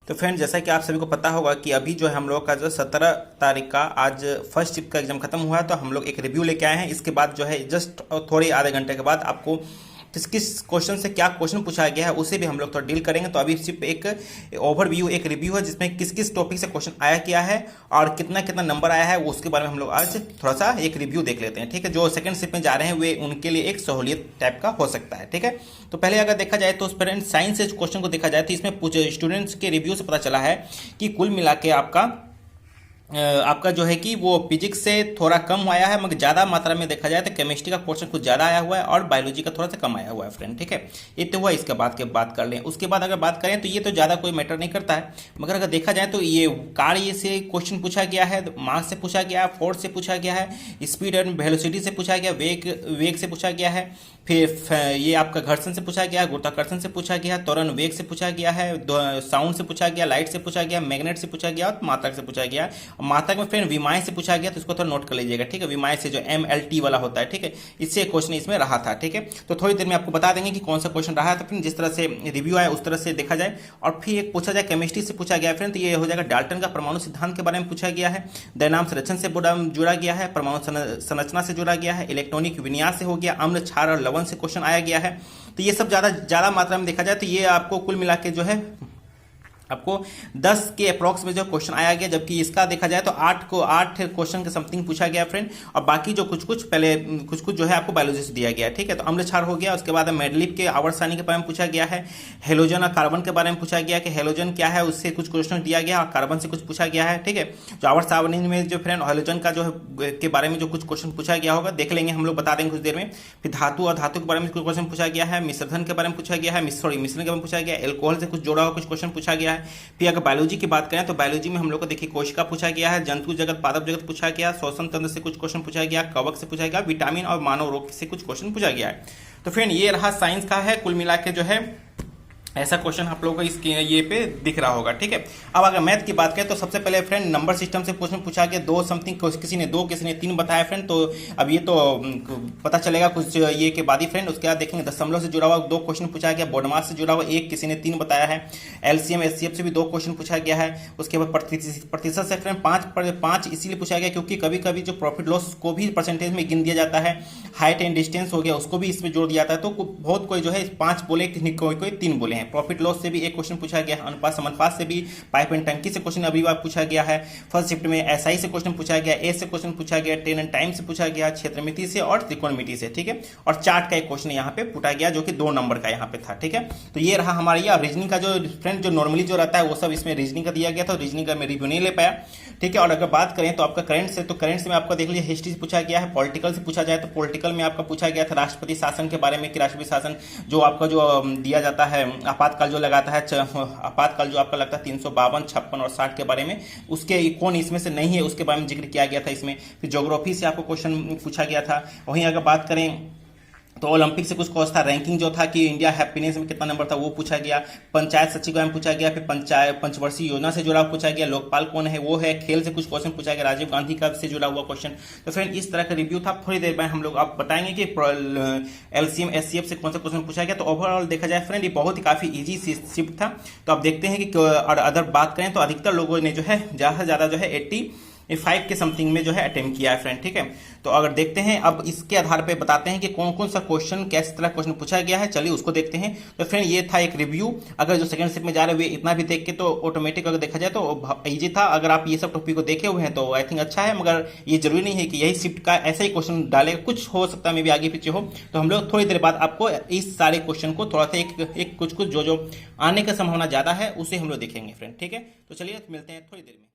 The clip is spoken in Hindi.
तो फ्रेंड, जैसा कि आप सभी को पता होगा कि अभी जो है हम लोग का जो 17 तारीख का आज फर्स्ट शिफ्ट का एग्जाम खत्म हुआ है। तो हम लोग एक रिव्यू लेके आए हैं। इसके बाद जो है जस्ट थोड़ी आधे घंटे के बाद आपको किस किस क्वेश्चन से क्या क्वेश्चन पूछा गया है उसे भी हम लोग थोड़ा डील करेंगे। तो अभी सिर्फ एक ओवरव्यू, एक रिव्यू है जिसमें किस किस टॉपिक से क्वेश्चन आया क्या है और कितना कितना नंबर आया है उसके बारे में हम लोग आज थोड़ा सा एक रिव्यू देख लेते हैं। ठीक है, जो सेकंड शिफ्ट में जा रहे हैं वे उनके लिए एक सहूलियत टाइप का हो सकता है। ठीक है, तो पहले अगर देखा जाए तो फ्रेंड साइंस से क्वेश्चन को देखा जाए तो इसमें स्टूडेंट्स के रिव्यू से पता चला है कि कुल मिला के आपका जो है कि वो फिजिक्स से थोड़ा कम आया है, मगर ज़्यादा मात्रा में देखा जाए तो केमिस्ट्री का क्वेश्चन कुछ ज़्यादा आया हुआ है और बायोलॉजी का थोड़ा सा कम आया हुआ है फ्रेंड। ठीक है, ये तो हुआ। इसके बाद बात कर लें, उसके बाद अगर बात करें तो ये तो ज़्यादा कोई मैटर नहीं करता है, मगर अगर देखा जाए तो ये कार्य से क्वेश्चन पूछा गया है, मास से पूछा गया है, फोर्स से पूछा गया है, स्पीड एंड वेलोसिटी से पूछा गया, वेग से पूछा गया है, फिर ये आपका घर्षण से पूछा गया है, गुरुत्वाकर्षण से पूछा गया है, त्वरण वेग से पूछा गया है, साउंड से पूछा गया, लाइट से पूछा गया, मैग्नेट से पूछा गया और मात्रक से पूछा गया। मात्रक में फ्रेंड विमाय से पूछा गया, तो इसको थोड़ा नोट कर लीजिएगा। ठीक है, विमाय से जो MLT वाला होता है, ठीक है, इससे क्वेश्चन इसमें रहा था। ठीक है, तो थोड़ी देर में आपको बता देंगे कि कौन सा क्वेश्चन रहा है। तो फिर जिस तरह से रिव्यू आया उस तरह से देखा जाए। और फिर एक पूछा जाए केमिस्ट्री से पूछा गया फ्रेंड, तो ये हो जाएगा डाल्टन का परमाणु सिद्धांत के बारे में पूछा गया है, दैनाम संरचन से जुड़ा गया है, परमाणु संरचना से जुड़ा गया है, इलेक्ट्रॉनिक विन्यास से हो गया, अम्ल क्षार और लवण से क्वेश्चन आया गया है। तो ये सब ज़्यादा मात्रा में देखा जाए तो ये आपको कुल मिला के जो है आपको 10 के अप्रॉक्स में जो क्वेश्चन आया गया, जबकि इसका देखा जाए तो 8 क्वेश्चन के समथिंग पूछा गया फ्रेंड। और बाकी जो कुछ जो है आपको बायोलॉजी से दिया गया है। ठीक है, तो अम्ल क्षार हो गया। उसके बाद मेंडलीव के आवर्त सारणी के बारे में पूछा गया है, हेलोजन और कार्बन के बारे में पूछा गया कि हेलोजन क्या है, उससे कुछ क्वेश्चन दिया गया और कार्बन से कुछ पूछा गया है। ठीक है, जो आवर्त सारणी में जो फ्रेंड हेलोजन का जो है के बारे में जो कुछ क्वेश्चन पूछा गया होगा देख लेंगे, हम लोग बता देंगे कुछ देर में। फिर धातु और धातु के बारे में कुछ क्वेश्चन पूछा गया है, मिश्रधन के बारे में पूछा गया है, मिश्रण के बारे में पूछा गया है, एल्कोहल से कुछ जोड़ा हुआ कुछ क्वेश्चन पूछा गया है। फिर अगर बायोलॉजी की बात करें तो बायोलॉजी में हम लोग को देखिए कोशिका पूछा गया है, जंतु जगत, पादप जगत पूछा गया, श्वसन तंत्र से कुछ क्वेश्चन पूछा गया, कवक से पूछा गया, विटामिन और मानव रोग से कुछ क्वेश्चन पूछा गया है। तो फ्रेंड ये रहा साइंस का है, कुल मिला के जो है ऐसा क्वेश्चन आप लोगों को इसके ये पे दिख रहा होगा। ठीक है, अब अगर मैथ की बात करें तो सबसे पहले फ्रेंड नंबर सिस्टम से क्वेश्चन पूछा गया, 2 समथिंग, किसी ने 2 किसी ने 3 बताया फ्रेंड। तो अब ये तो पता चलेगा कुछ ये के बाद ही फ्रेंड। उसके बाद देखेंगे दशमलव से जुड़ा हुआ 2 क्वेश्चन पूछा गया, बोडमास से जुड़ा हुआ 1, किसी ने 3 बताया है, LCM SCF से भी 2 क्वेश्चन पूछा गया है। उसके बाद प्रतिशत से फ्रेंड 5 इसीलिए पूछा गया क्योंकि कभी कभी जो प्रॉफिट लॉस को भी परसेंटेज में गिन दिया जाता है, हाइट एंड डिस्टेंस हो गया उसको भी इसमें जोड़ दिया जाता है। तो बहुत कोई जो है 5 बोले, कोई 3 बोले हैं। प्रॉफिट लॉस से भी एक क्वेश्चन पूछा गया, अनुपात समानुपात से भी, पाइप एंड टंकी से क्वेश्चन अभी बार पूछा गया है। फर्स्ट शिफ्ट में SI से क्वेश्चन पूछा गया, ए से क्वेश्चन पूछा गया, ट्रेन एंड टाइम से पूछा गया, क्षेत्रमिति से और त्रिकोणमिति से। ठीक है, और चार्ट का एक क्वेश्चन यहाँ पे पूछा गया जो कि 2 नंबर का यहाँ पे था। ठीक है, तो ये रहा हमारा ये। रीजनिंग का जो फ्रेंड जो नॉर्मली जो रहता है वो सब इसमें रीजनिंग का दिया गया था, रीजनिंग का मैं रिव्यू नहीं ले पाया। ठीक है, और अगर बात करें तो आपका करंट से, तो करंट से में आपका देख लीजिए हिस्ट्री से पूछा गया है, पॉलिटिकल से पूछा जाए तो पॉलिटिकल में आपका पूछा गया था राष्ट्रपति शासन के बारे में कि राष्ट्रपति शासन जो आपका जो दिया जाता है, आपातकाल जो लगाता है, आपातकाल जो आपका लगता है 352, 56 और 60 के बारे में, उसके कौन इसमें से नहीं है उसके बारे में जिक्र किया गया था इसमें। फिर ज्योग्राफी से आपको क्वेश्चन पूछा गया था। वहीं अगर बात करें तो ओलंपिक से कुछ क्वेश्चन था, रैंकिंग जो था कि इंडिया हैप्पीनेस में कितना नंबर था वो पूछा गया, पंचायत सचिव के बारे में पूछा गया, फिर पंचवर्षीय योजना से जुड़ा पूछा गया, लोकपाल कौन है वो है, खेल से कुछ क्वेश्चन पूछा गया, राजीव गांधी का से जुड़ा हुआ क्वेश्चन। तो फ्रेंड इस तरह का रिव्यू था। थोड़ी देर में हम लोग आप बताएंगे कि LCM SCF से कौन सा क्वेश्चन पूछा गया। तो ओवरऑल देखा जाए फ्रेंड ये बहुत ही काफी ईजी शिफ्ट था। तो आप देखते हैं कि और अदर बात करें तो अधिकतर लोगों ने जो है ज्यादा से ज्यादा जो है 85 के समथिंग में जो है अटेम्प्ट किया है फ्रेंड। ठीक है, तो अगर देखते हैं अब इसके आधार पे बताते हैं कि कौन कौन सा क्वेश्चन किस तरह क्वेश्चन पूछा गया है। चलिए उसको देखते हैं। तो फ्रेंड ये था एक रिव्यू। अगर जो सेकंड शिफ्ट में जा रहे हुए इतना भी देख के तो ऑटोमेटिक अगर देखा जाए तो इजी था। अगर आप ये सब टॉपिक को देखे हुए हैं तो आई थिंक अच्छा है, मगर ये जरूरी नहीं है कि यही शिफ्ट का ऐसा ही क्वेश्चन डालेगा, कुछ हो सकता है मे भी आगे पीछे हो। तो हम लोग थोड़ी देर बाद आपको इस सारे क्वेश्चन को थोड़ा सा एक कुछ जो आने का संभावना ज्यादा है उसे हम लोग देखेंगे फ्रेंड। ठीक है, तो चलिए मिलते हैं थोड़ी देर में।